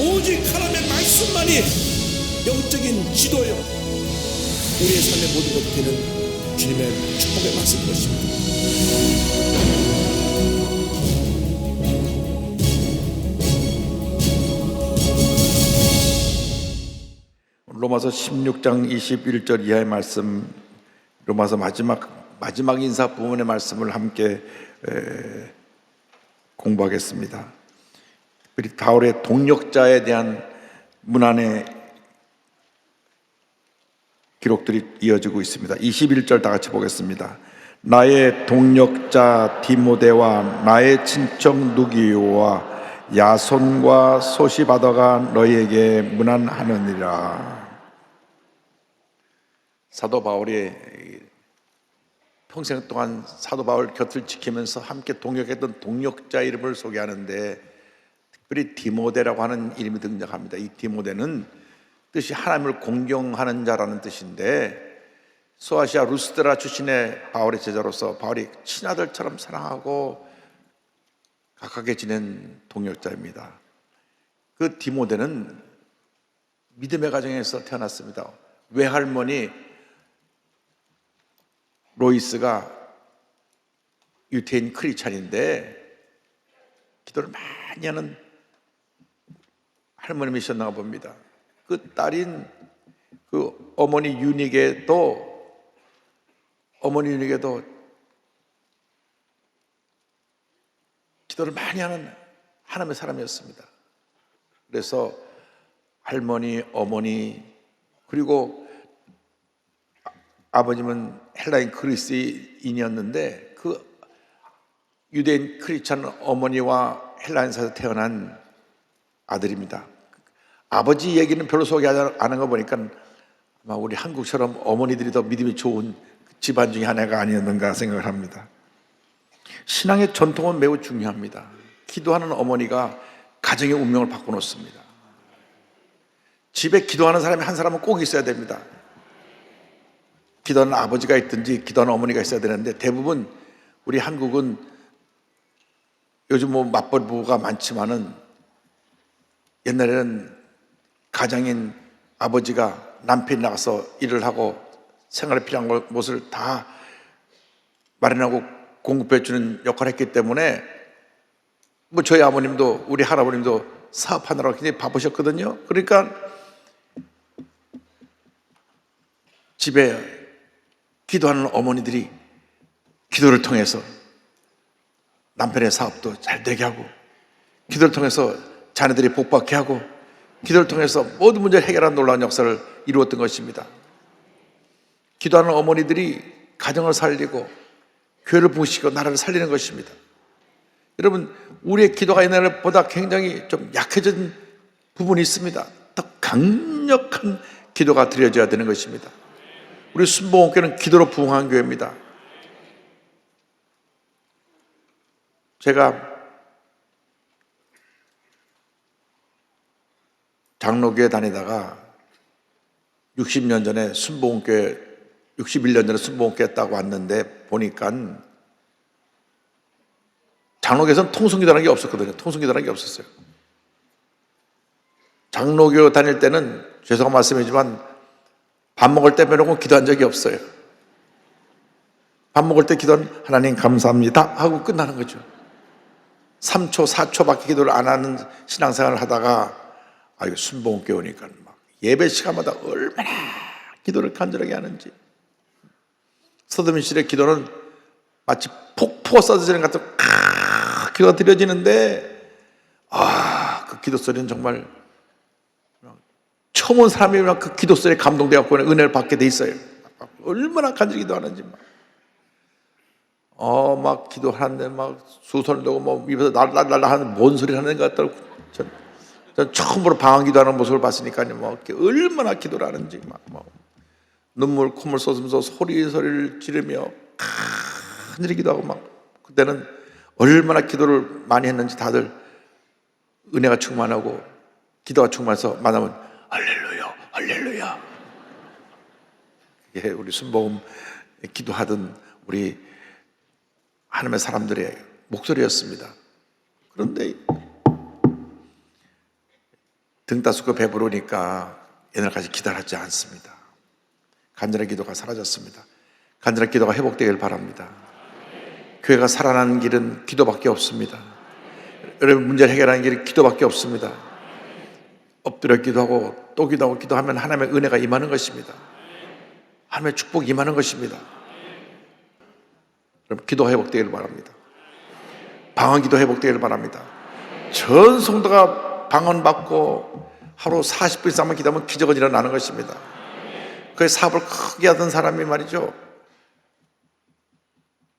오직 하나님의 말씀만이 영적인 지도요, 우리의 삶의 모든 것이 되는 주님의 축복의 말씀인 것입니다. 로마서 16장 21절 이하의 말씀, 로마서 마지막 인사 부분의 말씀을 함께 공부하겠습니다. 특별히 바울의 동역자에 대한 문안의 기록들이 이어지고 있습니다. 21절 다 같이 보겠습니다. 나의 동역자 디모데와 나의 친척 누기오와 야손과 소시바더가 너희에게 문안하느니라. 사도 바울이 평생 동안 사도 바울 곁을 지키면서 함께 동역했던 동역자 이름을 소개하는데, 특별히 디모데라고 하는 이름이 등장합니다. 이 디모데는 뜻이 하나님을 공경하는 자라는 뜻인데, 소아시아 루스드라 출신의 바울의 제자로서 바울이 친아들처럼 사랑하고 가깝게 지낸 동역자입니다. 그 디모데는 믿음의 가정에서 태어났습니다. 외할머니 로이스가 유태인 크리스찬인데 기도를 많이 하는 할머님이셨나 봅니다. 그 딸인 그 어머니 유닉에도 기도를 많이 하는 하나님의 사람이었습니다. 그래서 할머니, 어머니, 그리고 아버님은 헬라인 그리스인이었는데 그 유대인 크리스찬 어머니와 헬라인사에서 태어난 아들입니다. 아버지 얘기는 별로 소개하지 않은 거 보니까 아마 우리 한국처럼 어머니들이 더 믿음이 좋은 집안 중에 하나가 아니었는가 생각을 합니다. 신앙의 전통은 매우 중요합니다. 기도하는 어머니가 가정의 운명을 바꿔놓습니다. 집에 기도하는 사람이 한 사람은 꼭 있어야 됩니다. 기도하는 아버지가 있든지 기도하는 어머니가 있어야 되는데, 대부분 우리 한국은 요즘 맞벌 부부가 많지만은 옛날에는 가장인 아버지가 남편이 나가서 일을 하고 생활에 필요한 것을 다 마련하고 공급해 주는 역할을 했기 때문에 저희 아버님도 우리 할아버님도 사업하느라고 굉장히 바쁘셨거든요. 그러니까 집에 기도하는 어머니들이 기도를 통해서 남편의 사업도 잘 되게 하고, 기도를 통해서 자녀들이 복받게 하고, 기도를 통해서 모든 문제를 해결하는 놀라운 역사를 이루었던 것입니다. 기도하는 어머니들이 가정을 살리고 교회를 부으시고 나라를 살리는 것입니다. 여러분, 우리의 기도가 옛날보다 굉장히 좀 약해진 부분이 있습니다. 더 강력한 기도가 드려져야 되는 것입니다. 우리 순복음교회는 기도로 부흥한 교회입니다. 제가 장로교회 다니다가 61년 전에 순복음교회 했다고 왔는데 보니까 장로교에서는 통성기도라는 게 없었거든요. 통성기도라는 게 없었어요. 장로교 다닐 때는 죄송한 말씀이지만 밥 먹을 때 빼놓고 기도한 적이 없어요. 밥 먹을 때 기도는 하나님 감사합니다 하고 끝나는 거죠. 3초, 4초밖에 기도를 안 하는 신앙생활을 하다가 이거 순복음교회 오니까 막 예배 시간마다 얼마나 기도를 간절하게 하는지. 서도민실의 기도는 마치 폭포가 쏟아지는 것 같은 기도가 드려지는데, 그 기도 소리는 정말 처음 온 사람이 그 기도 소리에 감동되어서 은혜를 받게 돼 있어요. 얼마나 간절히 기도하는지 막 기도하는데 막 수선을 두고 입에서 날랄랄라 하는 뭔 소리 하는 것 같더라고. 전 처음으로 방언 기도하는 모습을 봤으니까요. 얼마나 기도를 하는지 눈물 콧물 쏟으면서 소리를 지르며 간절히 기도하고 그때는 얼마나 기도를 많이 했는지 다들 은혜가 충만하고 기도가 충만해서 만나면 할렐루야 할렐루야, 이게 우리 순복음 기도하던 우리 하나님의 사람들의 목소리였습니다. 그런데 등 따숩고 배부르니까 옛날까지 기다렸지 않습니다. 간절한 기도가 사라졌습니다. 간절한 기도가 회복되길 바랍니다. 교회가 살아나는 길은 기도밖에 없습니다. 여러분 문제를 해결하는 길은 기도밖에 없습니다. 엎드려 기도하고 또 기도하고 기도하면 하나님의 은혜가 임하는 것입니다. 하나님의 축복이 임하는 것입니다. 여러분 기도가 회복되길 바랍니다. 방언 기도 회복되길 바랍니다. 전 성도가 방언받고 하루 40분 이상만 기도하면 기적은 일어나는 것입니다. 그 사업을 크게 하던 사람이 말이죠,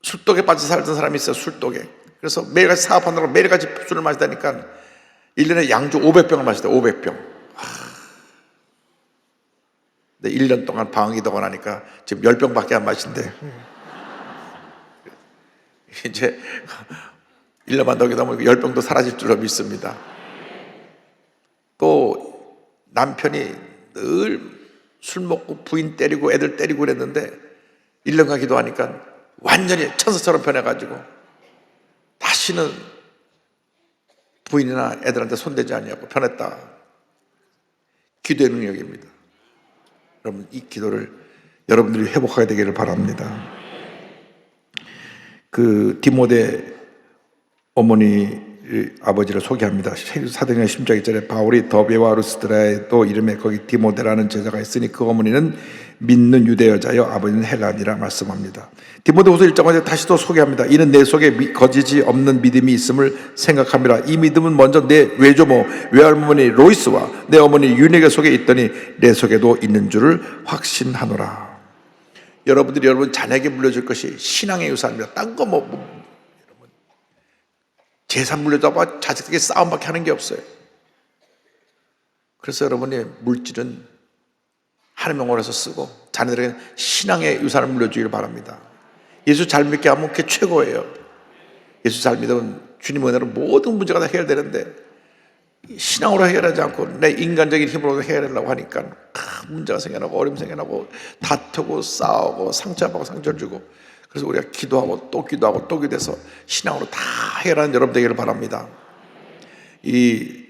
술독에 빠져 살던 사람이 있어요. 술독에. 그래서 매일같이 사업한다고 매일같이 술을 마시다니까 1년에 양주 500병을 마시다. 500병. 근데 1년 동안 방언 기도가 나니까 지금 10병밖에 안 마신대. 이제 1년만 더 기도하면 10병도 사라질 줄로 믿습니다. 또 남편이 늘 술 먹고 부인 때리고 애들 때리고 그랬는데 1년간 기도하니까 완전히 천사처럼 변해가지고 다시는 부인이나 애들한테 손대지 아니하고 변했다. 기도의 능력입니다. 여러분 이 기도를 여러분들이 회복하게 되기를 바랍니다. 그 디모데 어머니 아버지를 소개합니다. 사도행전 10장 1절에 바울이 더베와 루스드라에 또 이름에 거기 디모데라는 제자가 있으니 그 어머니는 믿는 유대 여자여 아버지는 헬라니라 말씀합니다. 디모데후서 1장에 다시 또 소개합니다. 이는 내 속에 거짓이 없는 믿음이 있음을 생각합니다. 이 믿음은 먼저 내 외조모 외할머니 로이스와 내 어머니 유네게 속에 있더니 내 속에도 있는 줄을 확신하노라. 여러분들이 여러분 자녀에게 물려줄 것이 신앙의 유산입니다. 딴 거 여러분 재산 물려줘봐 자식에게 싸움밖에 하는 게 없어요. 그래서 여러분의 물질은 하나님의 영광에서 쓰고 자녀들에게 신앙의 유산을 물려주기를 바랍니다. 예수 잘 믿게 하면 그게 최고예요. 예수 잘 믿으면 주님 은혜로 모든 문제가 다 해결되는데 신앙으로 해결하지 않고 내 인간적인 힘으로 해결하려고 하니까 문제가 생겨나고 어려움 생겨나고 다투고 싸우고 상처받고 상처를 주고, 그래서 우리가 기도하고 또 기도하고 또 기도해서 신앙으로 다 해결하는 여러분 되기를 바랍니다. 이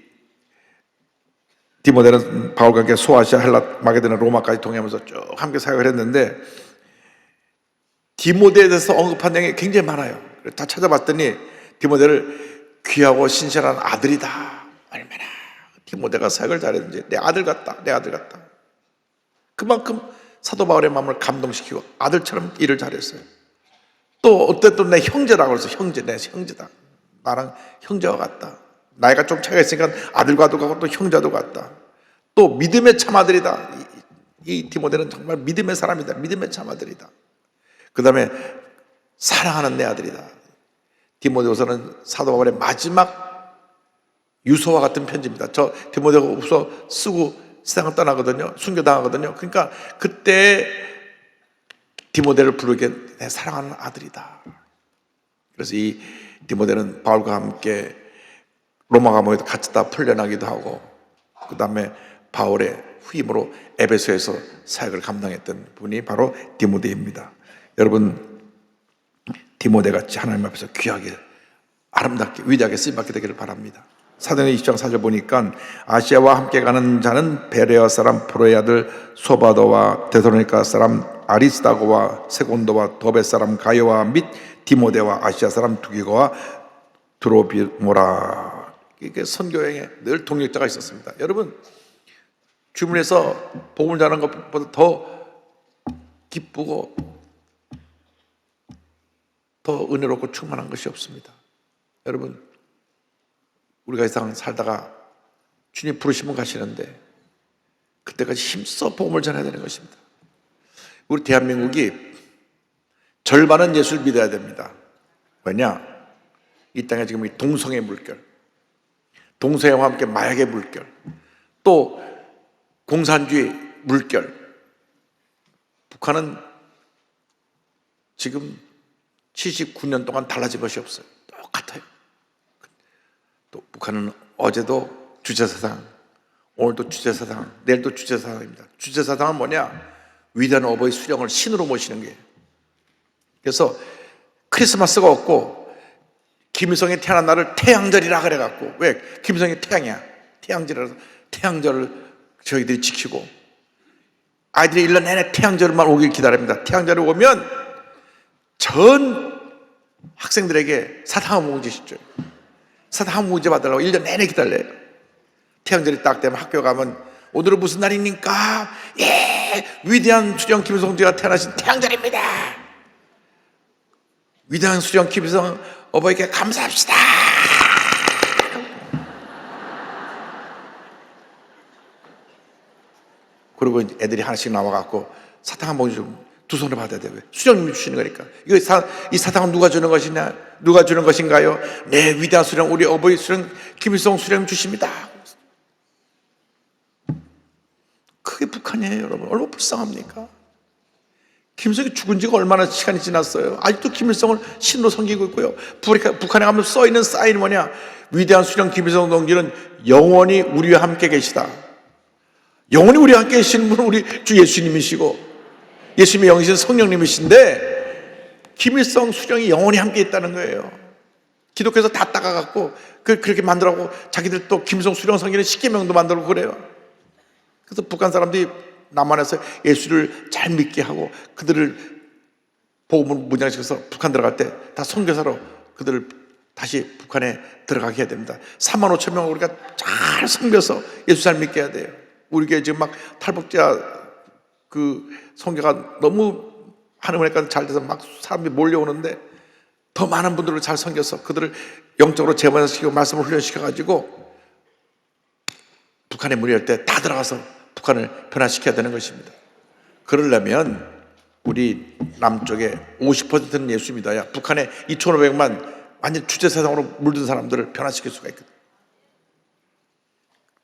디모데는 바울과 함께 소아시아, 헬라, 마게도냐, 로마까지 통행하면서 쭉 함께 사역을 했는데 디모데에 대해서 언급한 내용이 굉장히 많아요. 다 찾아봤더니 디모데를 귀하고 신실한 아들이다. 얼마나 디모데가 사역을 잘했는지 내 아들 같다. 내 아들 같다. 그만큼 사도 바울의 마음을 감동시키고 아들처럼 일을 잘했어요. 또 어때 또 내 형제라고 해서 형제, 내 형제다. 나랑 형제와 같다. 나이가 좀 차이가 있으니까 아들과도 같고 또 형제도 같다. 또 믿음의 참아들이다. 이 디모데는 정말 믿음의 사람이다. 믿음의 참아들이다. 그 다음에 사랑하는 내 아들이다. 디모데후서는 사도 바울의 마지막 유서와 같은 편지입니다. 저 디모데후서 쓰고 세상을 떠나거든요. 순교당하거든요. 그러니까 그때 디모데를 부르게 내 사랑하는 아들이다. 그래서 이 디모데는 바울과 함께 로마 감옥에도 같이 다 풀려나기도 하고, 그 다음에 바울의 후임으로 에베소에서 사역을 감당했던 분이 바로 디모데입니다. 여러분 디모데같이 하나님 앞에서 귀하게 아름답게 위대하게 쓰임받게 되기를 바랍니다. 사도행전 20장 4절 보니까 아시아와 함께 가는 자는 베레아 사람 프로의 아들 소바도와 데살로니가 사람 아리스다고와 세곤도와 도베 사람 가요와 및 디모데와 아시아 사람 두기고와 드로비모라. 이게 선교여행에 늘 동역자가 있었습니다. 여러분 주문에서 복음을 전하는 것보다 더 기쁘고 더 은혜롭고 충만한 것이 없습니다. 여러분 우리가 이 세상 살다가 주님 부르시면 가시는데 그때까지 힘써 복음을 전해야 되는 것입니다. 우리 대한민국이 절반은 예수를 믿어야 됩니다. 왜냐? 이 땅에 지금 동성애 물결, 동성애와 함께 마약의 물결, 또 공산주의 물결. 북한은 지금 79년 동안 달라진 것이 없어요. 똑같아요. 또 북한은 어제도 주제사상, 오늘도 주제사상, 내일도 주제사상입니다. 주제사상은 뭐냐? 위대한 어버이 수령을 신으로 모시는 거예요. 그래서 크리스마스가 없고 김일성이 태어난 날을 태양절이라 그래갖고, 왜? 김일성이 태양이야. 태양절이라서 태양절을 저희들이 지키고, 아이들이 1년 내내 태양절만 오길 기다립니다. 태양절이 오면 전 학생들에게 사탕 한 뭉치 주죠. 사탕 한 뭉치 받으려고 1년 내내 기다려요. 태양절이 딱 되면 학교 가면 오늘은 무슨 날입니까? 예, 위대한 수령 김일성주가 태어나신 태양절입니다. 위대한 수령 김일성 어버이께 감사합시다. 그리고 애들이 하나씩 나와갖고 사탕 한 봉지 두 손에 받아야 돼요. 수령님이 주시는 거니까. 이 사탕은 누가 주는 것이냐? 누가 주는 것인가요? 네, 위대한 수령, 우리 어버이 수령 김일성 수령님 주십니다. 그게 북한이에요, 여러분. 얼마나 불쌍합니까? 김일성이 죽은 지가 얼마나 시간이 지났어요. 아직도 김일성을 신으로 섬기고 있고요. 북한에 가면 써있는 사인이 뭐냐? 위대한 수령 김일성 동지는 영원히 우리와 함께 계시다. 영원히 우리와 함께 계시는 분은 우리 주 예수님이시고, 예수님의 영이신 성령님이신데, 김일성 수령이 영원히 함께 있다는 거예요. 기독교에서 다 따가갖고 그렇게 만들라고 자기들 또 김일성 수령 성기는 10계명도 만들고 그래요. 그래서 북한 사람들이 남한에서 예수를 잘 믿게 하고 그들을 복음을 문양시켜서 북한 들어갈 때 다 선교사로 그들을 다시 북한에 들어가게 해야 됩니다. 3만 5천 명 우리가 잘 섬겨서 예수 잘 믿게 해야 돼요. 우리 교회 지금 막 탈북자 그 선교가 너무 하는 은혜가 잘 돼서 막 사람들이 몰려오는데, 더 많은 분들을 잘 섬겨서 그들을 영적으로 재반시키고 말씀을 훈련시켜가지고 북한에 문의할 때 다 들어가서 북한을 변화시켜야 되는 것입니다. 그러려면 우리 남쪽에 50%는 예수 믿어야 북한에 2,500만 완전 주체사상으로 물든 사람들을 변화시킬 수가 있거든요.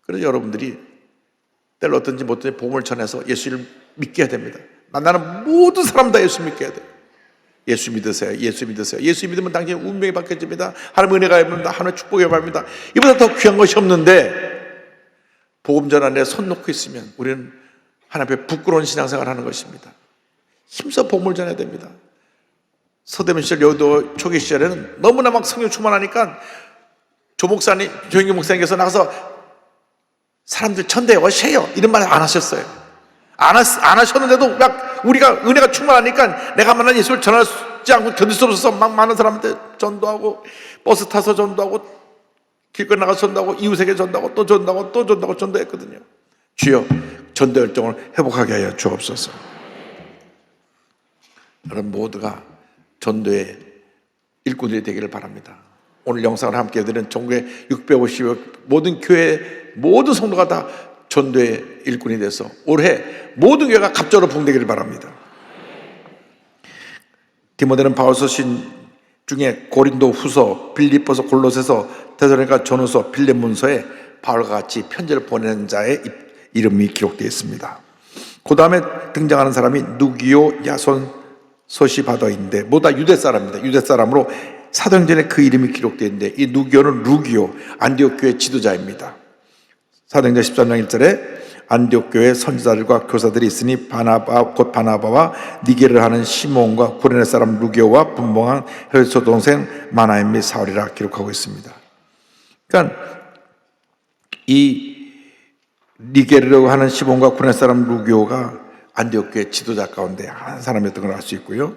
그래서 여러분들이 때를 어떤지 못든지 복음을 전해서 예수를 믿게 해야 됩니다. 만나는 모든 사람 다 예수 믿게 해야 돼요. 예수 믿으세요. 예수 믿으세요. 예수 믿으면 당신의 운명이 바뀌어집니다. 하나님의 은혜가 입는다. 하나님의 축복이 바랍니다. 이보다 더 귀한 것이 없는데, 복음 전환에 손 놓고 있으면 우리는 하나님 앞에 부끄러운 신앙생활을 하는 것입니다. 힘써 복음을 전해야 됩니다. 서대문 시절 여도 초기 시절에는 너무나 막 성령 충만하니까 조 목사님, 조영기 목사님께서 나가서 사람들 천대에 오세요 이런 말 안 하셨어요. 안 하셨는데도 막 우리가 은혜가 충만하니까 내가 만난 예수를 전하지 않고 견딜 수 없어서 막 많은 사람한테 전도하고, 버스 타서 전도하고, 길거리 나가서 전도하고, 이웃에게 전도하고, 또 전도하고, 또 전도하고 전도했거든요. 주여, 전도 열정을 회복하게 하여 주옵소서. 여러분 모두가 전도의 일꾼들이 되기를 바랍니다. 오늘 영상을 함께 해드리는 전국의 650여 모든 교회 모든 성도가 다 전도의 일꾼이 돼서 올해 모든 교회가 갑절로 부흥되기를 바랍니다. 디모데는 바울서 신 중에 고린도 후서, 빌립보서, 골로새서, 데살로니가 전후서, 빌레몬서에 바울과 같이 편지를 보내는 자의 이름이 기록되어 있습니다. 그 다음에 등장하는 사람이 누기오, 야손, 소시바더인데 모두 다 유대 사람입니다. 유대 사람으로 사도행전에 그 이름이 기록되어 있는데, 이 누기오는 루기오, 안디옥 교회 지도자입니다. 사도행전 13장 1절에 안디옥 교회 선지자들과 교사들이 있으니 곧 바나바와 니게를 하는 시몬과 구레네 사람 루기오와 분봉한 헬소 동생 마나임 및 사울이라 기록하고 있습니다. 그러니까 이 니게르라고 하는 시몬과 구레네 사람 루기오가 안디옥 교회 지도자 가운데 한 사람이었던 걸 알 수 있고요.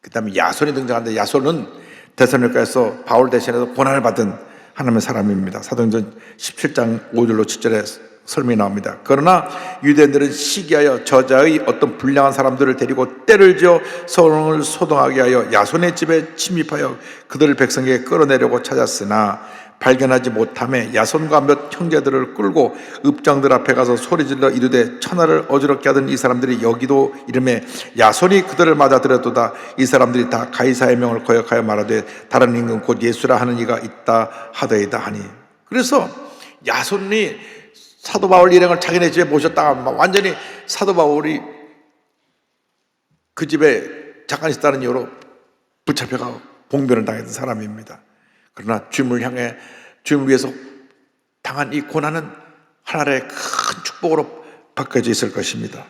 그 다음에 야손이 등장하는데, 야손은 데살로니가에서 바울 대신해서 고난을 받은 하나님의 사람입니다. 사도행전 17장 5절로 7절에 설명이 나옵니다. 그러나 유대인들은 시기하여 저자의 어떤 불량한 사람들을 데리고 때를 지어 성을 소동하게 하여 야손의 집에 침입하여 그들을 백성에게 끌어내려고 찾았으나 발견하지 못하며 야손과 몇 형제들을 끌고 읍장들 앞에 가서 소리질러 이르되 천하를 어지럽게 하던 이 사람들이 여기도 이름에 야손이 그들을 맞아들였도다. 이 사람들이 다 가이사의 명을 거역하여 말하되 다른 임금 곧 예수라 하는 이가 있다 하더이다 하니. 그래서 야손이 사도 바울 일행을 자기네 집에 모셨다가 완전히 사도 바울이 그 집에 잠깐 있다는 이유로 붙잡혀가 봉변을 당했던 사람입니다. 그러나 주님을 향해 주님을 위해서 당한 이 고난은 하나님의 큰 축복으로 바뀌어져 있을 것입니다.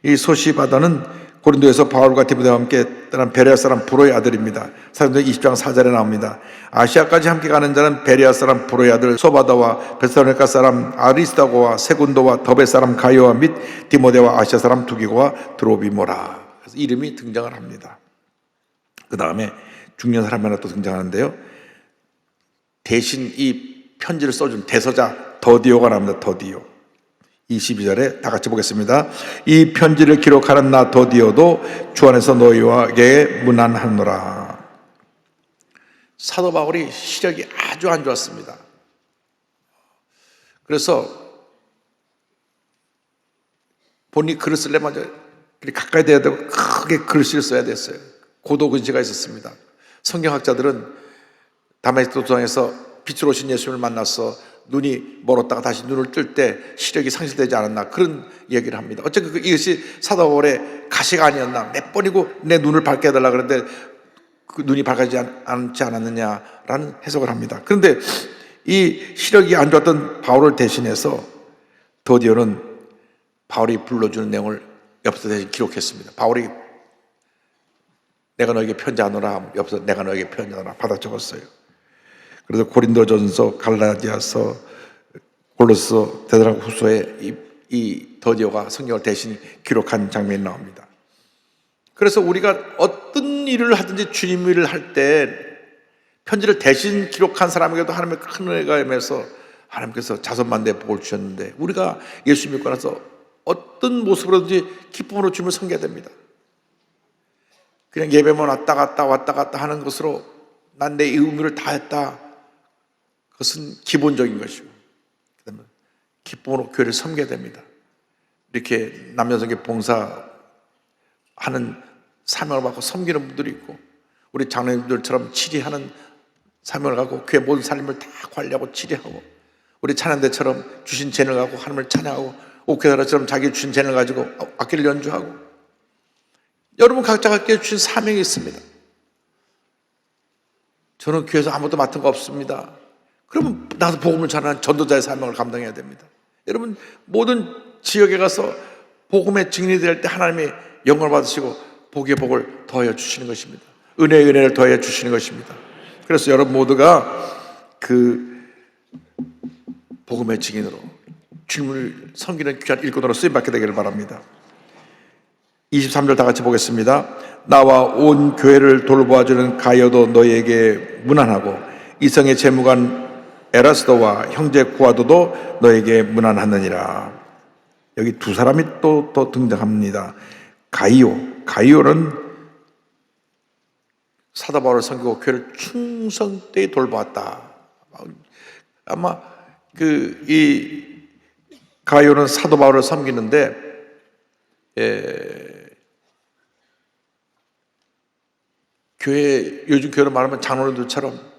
이 소시바더는 고린도에서 바울과 디모데와 함께 떠난 베레아 사람 브로의 아들입니다. 사도행전 20장 4절에 나옵니다. 아시아까지 함께 가는 자는 베레아 사람 브로의 아들 소바다와 베살로니가 사람 아리스다고와 세군도와 더베 사람 가이오와 및 디모데와 아시아 사람 두기고와 드로비모라. 그래서 이름이 등장을 합니다. 그 다음에 중요한 사람이 하나 또 등장하는데요. 대신 이 편지를 써준 대서자 더디오가 나옵니다. 더디오. 22절에 다 같이 보겠습니다. 이 편지를 기록하는 나 더디오도 주 안에서 너희에게 문안하노라. 사도 바울이 시력이 아주 안 좋았습니다. 그래서 본인이 글을 쓰려면 가까이 돼야 되고 크게 글씨를 써야 됐어요. 고도근시가 있었습니다. 성경학자들은 다메섹 도상에서 빛으로 오신 예수님을 만나서 눈이 멀었다가 다시 눈을 뜰 때 시력이 상실되지 않았나 그런 얘기를 합니다. 어쨌든 이것이 사도 바울의 가시가 아니었나, 몇 번이고 내 눈을 밝게 해달라 그랬는데 그 눈이 밝아지지 않지 않았느냐라는 해석을 합니다. 그런데 이 시력이 안 좋았던 바울을 대신해서 더디오는 바울이 불러주는 내용을 옆에서 대신 기록했습니다. 바울이 내가 너에게 편지하노라, 옆에서 내가 너에게 편지하노라 받아 적었어요. 그래서 고린도전서, 갈라디아서, 골로새, 데살로니가 후서에 이 더디오가 성경을 대신 기록한 장면이 나옵니다. 그래서 우리가 어떤 일을 하든지 주님 일을 할 때 편지를 대신 기록한 사람에게도 하나님의 큰 은혜가 임해서 하나님께서 자선만대의 복을 주셨는데, 우리가 예수 믿고 나서 어떤 모습으로든지 기쁨으로 주님을 섬겨야 됩니다. 그냥 예배만 왔다 갔다 하는 것으로 난 내 의무를 다했다, 그것은 기본적인 것이고, 그다음에 기쁨으로 교회를 섬겨야 됩니다. 이렇게 남녀성교 봉사하는 사명을 받고 섬기는 분들이 있고, 우리 장로님들처럼 치리하는 사명을 갖고 교회 모든 살림을 다 관리하고 치리하고, 우리 찬양대처럼 주신 재능을 갖고 하나님을 찬양하고, 오케스트라처럼 자기 주신 재능을 가지고 악기를 연주하고, 여러분 각자 각기 주신 사명이 있습니다. 저는 교회에서 아무것도 맡은 거 없습니다. 그러면 나도 복음을 전하는 전도자의 사명을 감당해야 됩니다. 여러분 모든 지역에 가서 복음의 증인이 될 때 하나님이 영광을 받으시고 복의 복을 더하여 주시는 것입니다. 은혜의 은혜를 더하여 주시는 것입니다. 그래서 여러분 모두가 그 복음의 증인으로 주님을 섬기는 귀한 일꾼으로 쓰임받게 되기를 바랍니다. 23절 다 같이 보겠습니다. 나와 온 교회를 돌보아주는 가이오도 너희에게 문안하고 이성의 재무관 에라스도와 형제 구아도도 너에게 문안하느니라. 여기 두 사람이 또 등장합니다. 가이오는 사도 바울을 섬기고 교회를 충성되이 돌보았다. 아마 이 가이오는 사도 바울을 섬기는데 요즘 교회로 말하면 장로들처럼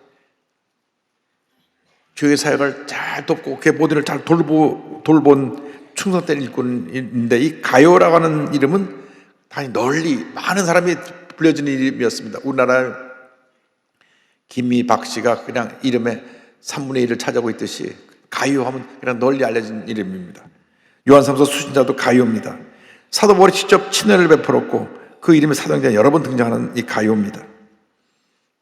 교회 사역을 잘 돕고 교회 모든 일을 잘 돌본 충성된 일꾼인데, 이 가요라고 하는 이름은 당연히 널리 많은 사람이 불려진 이름이었습니다. 우리나라에 김미 박 씨가 그냥 이름의 3분의 1을 차지하고 있듯이 가요 하면 그냥 널리 알려진 이름입니다. 요한삼서 수신자도 가요입니다. 사도 바울이 직접 친애를 베풀었고 그 이름이 사도행전에 여러 번 등장하는 이 가요입니다.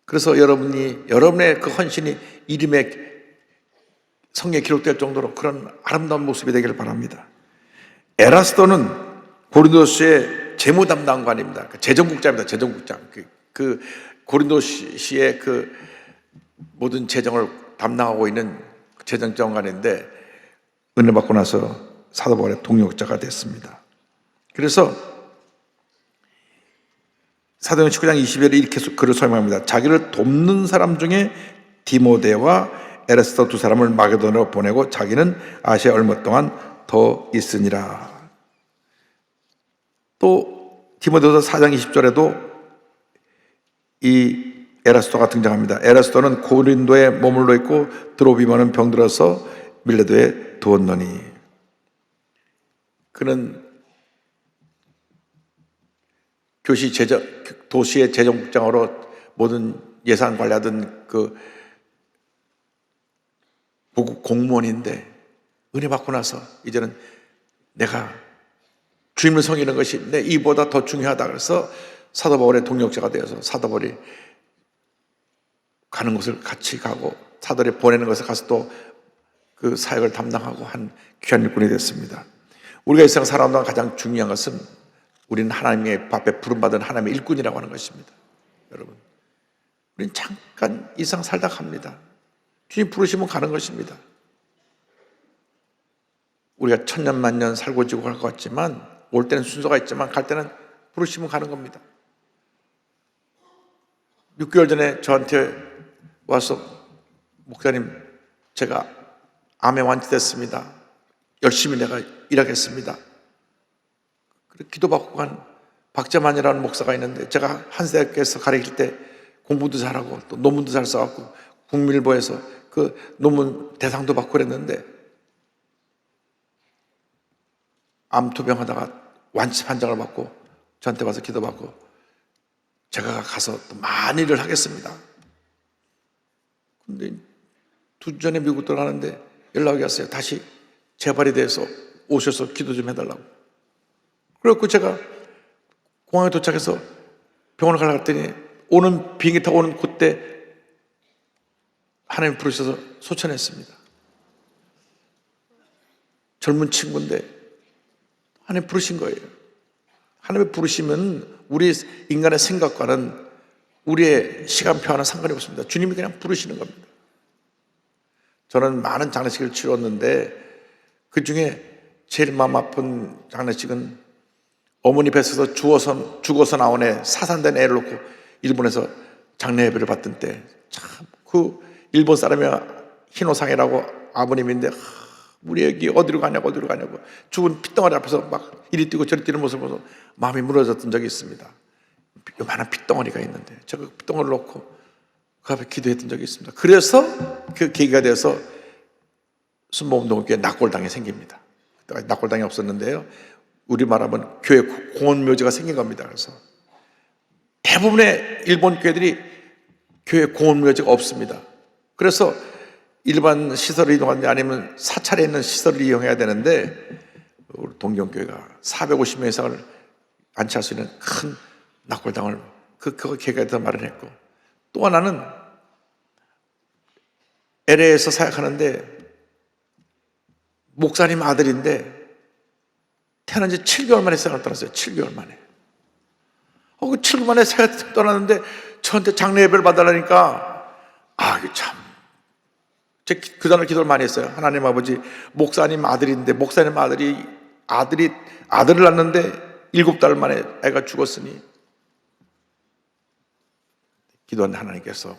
그래서 여러분의 그 헌신이 이름의 성경에 기록될 정도로 그런 아름다운 모습이 되기를 바랍니다. 에라스도는 고린도시의 재무 담당관입니다. 재정국장입니다. 재정국장. 그 고린도시의 그 모든 재정을 담당하고 있는 재정장관인데 은혜 받고 나서 사도 바울의 동역자가 됐습니다. 그래서 사도행전 19장 20절에 이렇게 글을 설명합니다. 자기를 돕는 사람 중에 디모데와 에라스도 두 사람을 마게도냐로 보내고 자기는 아시아에 얼마 동안 더 있으니라. 또 디모데후서 4장 20절에도 이 에라스도가 등장합니다. 에라스도는 고린도에 머물러 있고 드로비모는 병들어서 밀레도에 두었노니. 그는 도시의 재정국장으로 모든 예산 관리하던 그 보국 공무원인데 은혜 받고 나서 이제는 내가 주님을 섬기는 것이 내 이보다 더 중요하다. 그래서 사도 바울의 동역자가 되어서 사도 바울이 가는 곳을 같이 가고 사도들이 보내는 것을 가서 또 그 사역을 담당하고 한 귀한 일꾼이 됐습니다. 우리가 이 세상 살아오는 동안 가장 중요한 것은 우리는 하나님의 앞에 부름받은 하나님의 일꾼이라고 하는 것입니다. 여러분, 우리는 잠깐 이 세상 살다 갑니다. 주님 부르시면 가는 것입니다. 우리가 천년 만년 살고 지고 갈 것 같지만 올 때는 순서가 있지만 갈 때는 부르시면 가는 겁니다. 6개월 전에 저한테 와서 목사님, 제가 암에 완치됐습니다. 열심히 내가 일하겠습니다. 그렇게 기도받고 간 박재만이라는 목사가 있는데, 제가 한세학교에서 가르칠 때 공부도 잘하고 또 논문도 잘 써갖고 국민일보에서 그 논문 대상도 받고 그랬는데, 암투병하다가 완치 판정을 받고 저한테 와서 기도받고, 제가 가서 또 많은 일을 하겠습니다. 근데 2주 전에 미국 들어가는데 연락이 왔어요. 다시 재발이 돼서 오셔서 기도 좀 해달라고. 그래갖고 제가 공항에 도착해서 병원을 가려고 했더니 오는 비행기 타고 오는 그때 하나님 부르셔서 소천했습니다. 젊은 친구인데 하나님 부르신 거예요. 하나님이 부르시면 우리 인간의 생각과는 우리의 시간표와는 상관이 없습니다. 주님이 그냥 부르시는 겁니다. 저는 많은 장례식을 치렀는데 그 중에 제일 마음 아픈 장례식은 어머니 뱃속에서 죽어서 나온 애, 사산된 애를 놓고 일본에서 장례 예배를 받던 때, 참 그 일본 사람이 히노상이라고 아버님인데, 우리 애기 어디로 가냐고 죽은 핏덩어리 앞에서 막 이리 뛰고 저리 뛰는 모습을 보면서 마음이 무너졌던 적이 있습니다. 요만한 핏덩어리가 있는데 제가 핏덩어리를 놓고 그 앞에 기도했던 적이 있습니다. 그래서 그 계기가 돼서 순복음동교회 낙골당이 생깁니다. 그때까지 낙골당이 없었는데요, 우리 말하면 교회 공원묘지가 생긴 겁니다. 그래서 대부분의 일본 교회들이 교회 공원묘지가 없습니다. 그래서 일반 시설을 이동하는데 아니면 사찰에 있는 시설을 이용해야 되는데, 우리 동경교회가 450명 이상을 안치할 수 있는 큰 낙골당을 그거 계획해서 마련했고, 또 하나는 LA에서 사역하는데 목사님 아들인데 태어난 지 7개월 만에 사역을 떠났어요. 7개월 만에. 그 7개월 만에 사역을 떠났는데 저한테 장례 예배를 받으라니까, 이게 참, 제가 그전에 기도를 많이 했어요. 하나님 아버지, 목사님 아들인데, 목사님 아들을 낳는데 7달 만에 애가 죽었으니, 기도한 하나님께서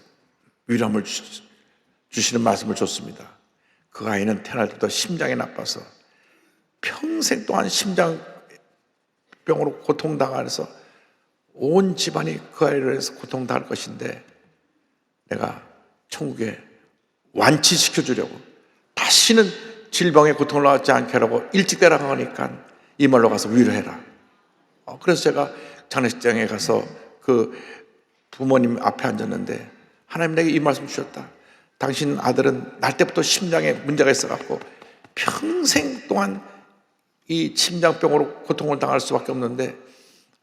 위로함을 주시는 말씀을 줬습니다. 그 아이는 태어날 때부터 심장이 나빠서 평생 동안 심장병으로 고통당하면서 온 집안이 그 아이를 위해서 고통당할 것인데, 내가 천국에 완치시켜 주려고, 다시는 질병에 고통을 받지 않게 하려고 일찍 데려간 거니까 이 말로 가서 위로해라. 그래서 제가 장례식장에 가서 그 부모님 앞에 앉았는데, 하나님 내게 이 말씀 주셨다. 당신 아들은 날 때부터 심장에 문제가 있어갖고 평생 동안 이 심장병으로 고통을 당할 수밖에 없는데,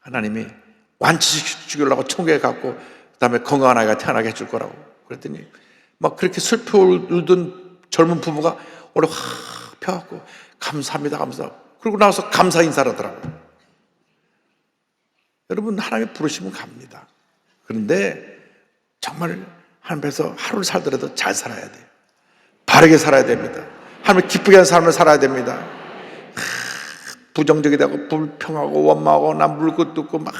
하나님이 완치시키려고 천국에 갔고 그 다음에 건강한 아이가 태어나게 해줄 거라고. 그랬더니 막 그렇게 슬퍼 울던 젊은 부부가 오래 확 펴갖고 감사합니다, 그리고 나와서 감사 인사를 하더라고요. 여러분, 하나님이 부르시면 갑니다. 그런데 정말 하나님 앞에서 하루를 살더라도 잘 살아야 돼요. 바르게 살아야 됩니다. 하나님을 기쁘게 하는 삶을 살아야 됩니다. 부정적이 되고 불평하고 원망하고 남 물고 뜯고 막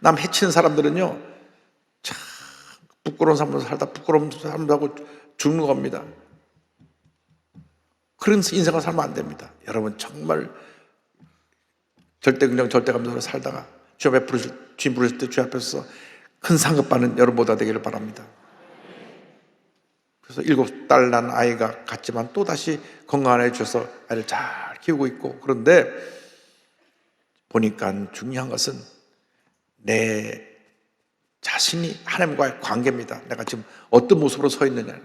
남 해치는 사람들은요, 참 부끄러운 삶을 살다 부끄러운 삶을 하고 죽는 겁니다. 그런 인생을 살면 안 됩니다. 여러분, 정말 절대긍정 절대감사로 살다가 주님 부르실 때 주 앞에서 큰 상급 받는 여러분 모두가 되기를 바랍니다. 그래서 7달 난 아이가 갔지만 또다시 건강한 아이 주셔서 아이를 잘 키우고 있고, 그런데 보니까 중요한 것은 내 자신이 하나님과의 관계입니다. 내가 지금 어떤 모습으로 서 있느냐,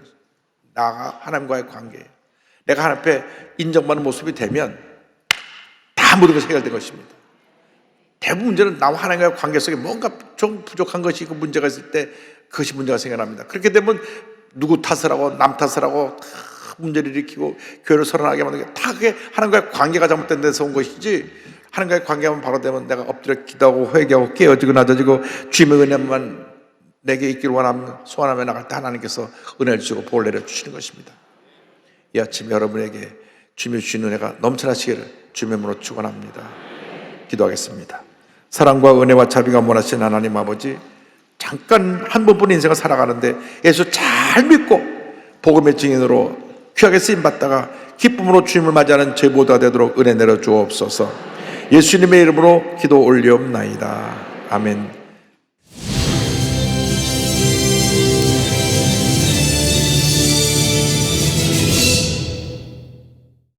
나가 하나님과의 관계예요. 내가 하나님 앞에 인정받는 모습이 되면 다 모든 것이 해결된 것입니다. 대부분 문제는 나와 하나님과의 관계 속에 뭔가 좀 부족한 것이 있고 문제가 있을 때 그것이 문제가 생겨납니다. 그렇게 되면 누구 탓을 하고 남 탓을 하고 문제를 일으키고 교회를 서론하게 만들고 다 그게 하나님과의 관계가 잘못된 데서 온 것이지, 하나님과의 관계만 바로 되면 내가 엎드려 기도하고 회개하고 깨어지고 낮아지고 주님의 은혜만 내게 있기를 원하면 소원하며 나갈 때 하나님께서 은혜를 주시고 복을 내려주시는 것입니다. 이 아침 여러분에게 주님의 주신 은혜가 넘쳐나시기를 주님의 이름으로 축원합니다. 기도하겠습니다. 사랑과 은혜와 자비가 원하시는 하나님 아버지, 잠깐 한 번뿐인 인생을 살아가는데 예수 잘 믿고 복음의 증인으로 귀하게 쓰임받다가 기쁨으로 주님을 맞이하는 제 모두가 되도록 은혜 내려 주옵소서. 예수님의 이름으로 기도 올리옵나이다. 아멘.